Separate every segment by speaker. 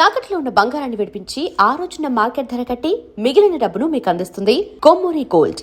Speaker 1: తాకట్లో ఉన్న బంగారాన్ని విడిపించి ఆ రోజున మార్కెట్ ధర కట్టి మిగిలిన డబ్బును మీకు అందిస్తుంది కొమ్మూరి గోల్డ్.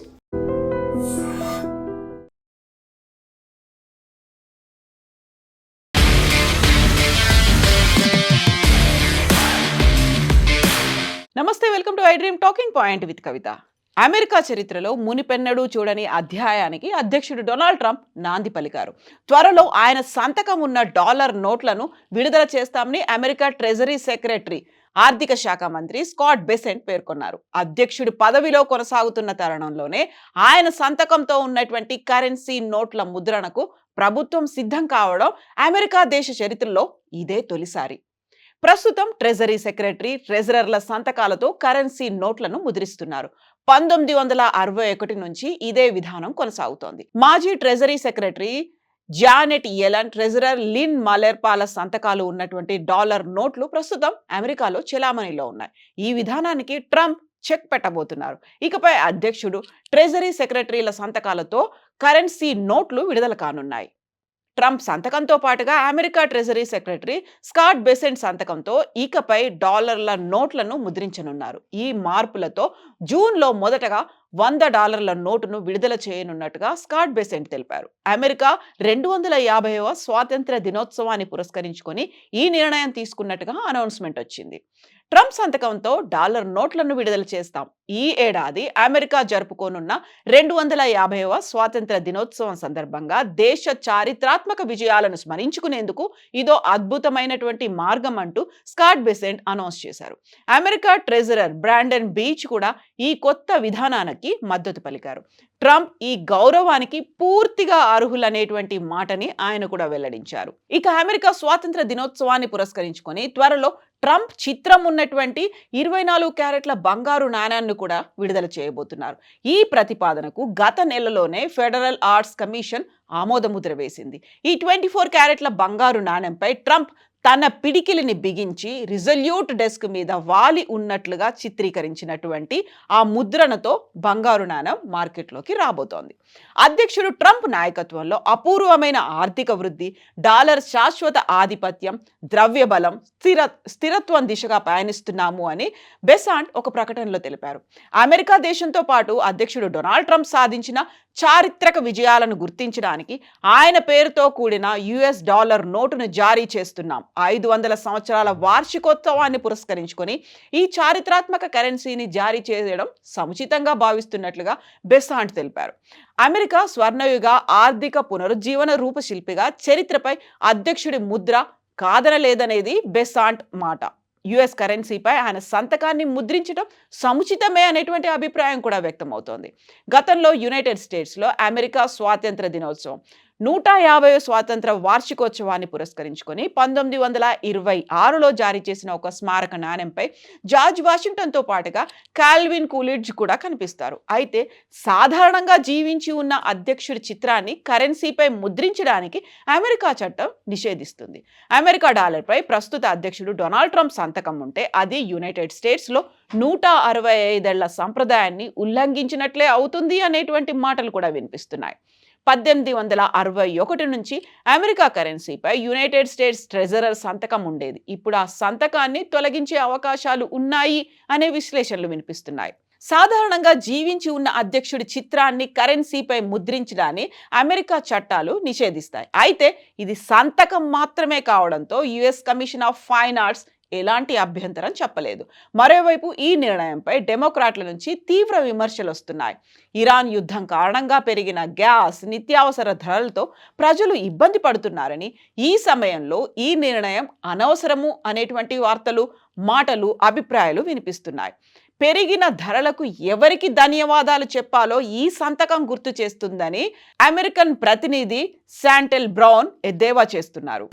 Speaker 2: నమస్తే, welcome to I dream talking point with Kavitha. America చరిత్రలో మునిపెన్నడూ చూడని అధ్యాయానికి అధ్యక్షుడు డొనాల్డ్ ట్రంప్ నాంది పలికారు. త్వరలో ఆయన సంతకం ఉన్న డాలర్ నోట్లను విడుదల చేస్తామని అమెరికా ట్రెజరీ సెక్రటరీ, ఆర్థిక శాఖ మంత్రి స్కాట్ బెసెంట్ పేర్కొన్నారు. అధ్యక్షుడి పదవిలో కొనసాగుతున్న తరుణంలోనే ఆయన సంతకంతో ఉన్నటువంటి కరెన్సీ నోట్ల ముద్రణకు ప్రభుత్వం సిద్ధం కావడం అమెరికా దేశ చరిత్రలో ఇదే తొలిసారి. ప్రస్తుతం ట్రెజరీ సెక్రటరీ, ట్రెజరర్ల సంతకాలతో కరెన్సీ నోట్లను ముద్రిస్తున్నారు. 1961 నుంచి ఇదే విధానం కొనసాగుతోంది. మాజీ treasury secretary Janet Yellen, treasurer Lynn Malerba సంతకాలు ఉన్నటువంటి డాలర్ నోట్లు ప్రస్తుతం అమెరికాలో చెలామణిలో ఉన్నాయి. ఈ విధానానికి ట్రంప్ చెక్ పెట్టబోతున్నారు. ఇకపై అధ్యక్షుడు, ట్రెజరీ సెక్రటరీల సంతకాలతో కరెన్సీ నోట్లు విడుదల కానున్నాయి. ట్రంప్ సంతకంతో పాటుగా America treasury secretary Scott Bessent సంతకంతో ఇకపై డాలర్ల నోట్లను ముద్రించనున్నారు. ఈ మార్పులతో జూన్లో మొదటగా $100 నోటును విడుదల చేయనున్నట్టుగా స్కాట్ బెసెంట్ తెలిపారు. అమెరికా 250వ స్వాతంత్ర దినోత్సవాన్ని పురస్కరించుకొని ఈ నిర్ణయం తీసుకున్నట్టుగా అనౌన్స్మెంట్ వచ్చింది. ట్రంప్ సంతకంతో డాలర్ నోట్లను విడుదల చేస్తాం. ఈ ఏడాది అమెరికా జరుపుకోనున్న 250వ స్వాతంత్ర దినోత్సవం సందర్భంగా దేశ చారిత్రాత్మక విజయాలను స్మరించుకునేందుకు ఇదో అద్భుతమైనటువంటి మార్గం అంటూ స్కాట్ బెసెంట్ అనౌన్స్ చేశారు. అమెరికా ట్రెజరర్ బ్రాండన్ బీచ్ కూడా ఈ కొత్త విధానానికి మద్దతు పలికారు. ట్రంప్ ఈ గౌరవానికి పూర్తిగా అర్హులనేటువంటి మాటని ఆయన కూడా వెల్లడించారు. ఇక అమెరికా స్వాతంత్ర దినోత్సవాన్ని పురస్కరించుకొని త్వరలో ట్రంప్ చిత్రం ఉన్నటువంటి 24 క్యారెట్ల బంగారు నాణ్యాన్ని కూడా విడుదల చేయబోతున్నారు. ఈ ప్రతిపాదనకు గత నెలలోనే ఫెడరల్ ఆర్ట్స్ కమిషన్ ఆమోదముద్ర వేసింది. ఈ 24 క్యారెట్ల బంగారు నాణ్యంపై ట్రంప్ తన పిడికిలిని బిగించి రిజల్యూట్ డెస్క్ మీద వాలి ఉన్నట్లుగా చిత్రీకరించినటువంటి ఆ ముద్రణతో బంగారు నాణ్యం మార్కెట్లోకి రాబోతోంది. అధ్యక్షుడు ట్రంప్ నాయకత్వంలో అపూర్వమైన ఆర్థిక వృద్ధి, డాలర్ శాశ్వత ఆధిపత్యం, ద్రవ్యబలం, స్థిరత్వం దిశగా పయనిస్తున్నాము అని బెసాంట్ ఒక ప్రకటనలో తెలిపారు. అమెరికా దేశంతో పాటు అధ్యక్షుడు డొనాల్డ్ ట్రంప్ సాధించిన చారిత్రక విజయాలను గుర్తించడానికి ఆయన పేరుతో కూడిన $1 నోటును జారీ చేస్తున్నాం. 500 సంవత్సరాల వార్షికోత్సవాన్ని పురస్కరించుకొని ఈ చారిత్రాత్మక కరెన్సీని జారీ చేయడం సముచితంగా భావిస్తున్నట్లుగా బెసాంట్ తెలిపారు. అమెరికా స్వర్ణయుగ ఆర్థిక పునరుజ్జీవన రూపశిల్పిగా చరిత్రపై అధ్యక్షుడి ముద్ర కాదనలేదనేది బెసాంట్ మాట. యుఎస్ కరెన్సీపై ఆయన సంతకాన్ని ముద్రించడం సముచితమే అనేటువంటి అభిప్రాయం కూడా వ్యక్తమవుతోంది. గతంలో యునైటెడ్ స్టేట్స్లో అమెరికా స్వాతంత్ర దినోత్సవం 150వ స్వాతంత్ర వార్షికోత్సవాన్ని పురస్కరించుకొని 1926లో జారీ చేసిన ఒక స్మారక నాణ్యంపై జార్జ్ వాషింగ్టన్తో పాటుగా కాల్విన్ కూలిడ్జ్ కూడా కనిపిస్తారు. అయితే సాధారణంగా జీవించి ఉన్న అధ్యక్షుడి చిత్రాన్ని కరెన్సీపై ముద్రించడానికి అమెరికా చట్టం నిషేధిస్తుంది. అమెరికా డాలర్పై ప్రస్తుత అధ్యక్షుడు డొనాల్డ్ ట్రంప్ సంతకం ఉంటే అది యునైటెడ్ స్టేట్స్లో 165 ఏళ్ల సంప్రదాయాన్ని ఉల్లంఘించినట్లే అవుతుంది అనేటువంటి మాటలు కూడా వినిపిస్తున్నాయి. 1861 నుంచి అమెరికా కరెన్సీపై యునైటెడ్ స్టేట్స్ ట్రెజరర్ సంతకం ఉండేది. ఇప్పుడు ఆ సంతకాన్ని తొలగించే అవకాశాలు ఉన్నాయి అనే విశ్లేషణలు వినిపిస్తున్నాయి. సాధారణంగా జీవించి ఉన్న అధ్యక్షుడి చిత్రాన్ని కరెన్సీపై ముద్రించడాన్ని అమెరికా చట్టాలు నిషేధిస్తాయి. అయితే ఇది సంతకం మాత్రమే కావడంతో US commission of fine arts ఎలాంటి అభ్యంతరం చెప్పలేదు. మరోవైపు ఈ నిర్ణయంపై డెమోక్రాట్ల నుంచి తీవ్ర విమర్శలు వస్తున్నాయి. ఇరాన్ యుద్ధం కారణంగా పెరిగిన గ్యాస్, నిత్యావసర ధరలతో ప్రజలు ఇబ్బంది పడుతున్నారని, ఈ సమయంలో ఈ నిర్ణయం అనవసరము అనేటువంటి వార్తలు, మాటలు, అభిప్రాయాలు వినిపిస్తున్నాయి. పెరిగిన ధరలకు ఎవరికి ధన్యవాదాలు చెప్పాలో ఈ సంతకం గుర్తు చేస్తుందని అమెరికన్ ప్రతినిధి శాంటెల్ బ్రౌన్ ఎద్దేవా చేస్తున్నారు.